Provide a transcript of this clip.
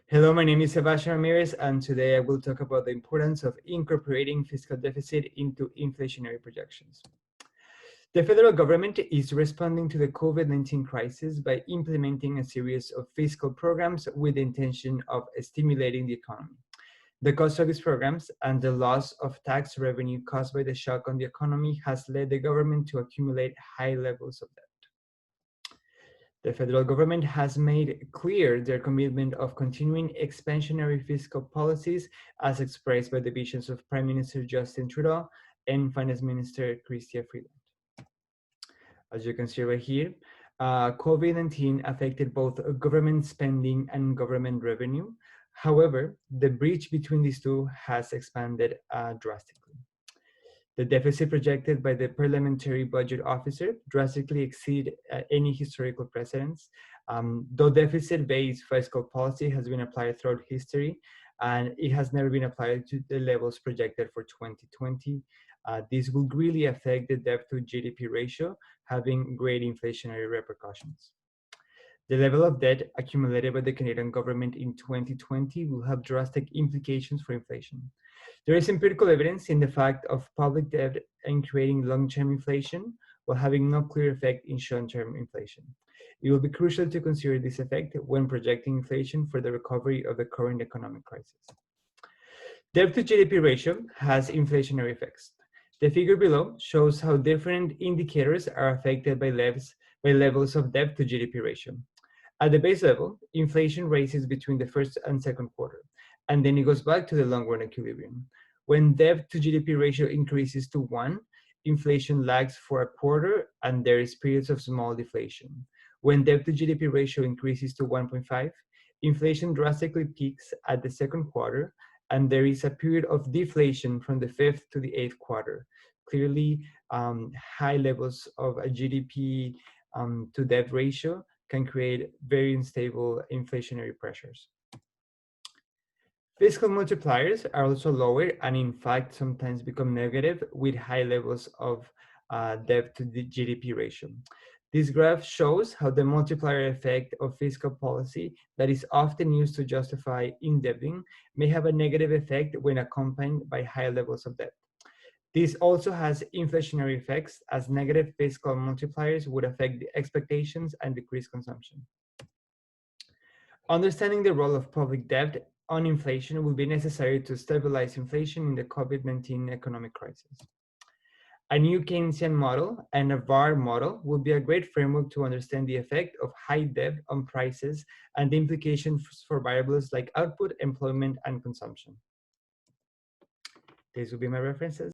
Hello, my name is Sebastian Ramirez, and today I will talk about the importance of incorporating fiscal deficit into inflationary projections. The federal government is responding to the COVID-19 crisis by implementing a series of fiscal programs with the intention of stimulating the economy. The cost of these programs and the loss of tax revenue caused by the shock on the economy has led the government to accumulate high levels of debt. The federal government has made clear their commitment of continuing expansionary fiscal policies as expressed by the visions of Prime Minister Justin Trudeau and Finance Minister Chrystia Freeland. As you can see right here, COVID-19 affected both government spending and government revenue. However, the bridge between these two has expanded drastically. The deficit projected by the Parliamentary Budget Officer drastically exceed any historical precedents. Though deficit-based fiscal policy has been applied throughout history, and it has never been applied to the levels projected for 2020. This will really affect the debt to GDP ratio, having great inflationary repercussions. The level of debt accumulated by the Canadian government in 2020 will have drastic implications for inflation. There is empirical evidence in the fact of public debt in creating long-term inflation while having no clear effect in short-term inflation. It will be crucial to consider this effect when projecting inflation for the recovery of the current economic crisis. Debt to GDP ratio has inflationary effects. The figure below shows how different indicators are affected by levels of debt to GDP ratio. At the base level, inflation rises between the first and second quarter, and then it goes back to the long-run equilibrium. When debt to GDP ratio increases to 1, inflation lags for a quarter, and there is periods of small deflation. When debt to GDP ratio increases to 1.5, inflation drastically peaks at the second quarter, and there is a period of deflation from the 5th to the 8th quarter. Clearly, high levels of a GDP to debt ratio can create very unstable inflationary pressures. Fiscal multipliers are also lower and in fact sometimes become negative with high levels of debt to the GDP ratio. This graph shows how the multiplier effect of fiscal policy that is often used to justify indebting may have a negative effect when accompanied by high levels of debt. This also has inflationary effects as negative fiscal multipliers would affect the expectations and decrease consumption. Understanding the role of public debt on inflation will be necessary to stabilize inflation in the COVID-19 economic crisis. A new Keynesian model and a VAR model will be a great framework to understand the effect of high debt on prices and the implications for variables like output, employment, and consumption. These will be my references.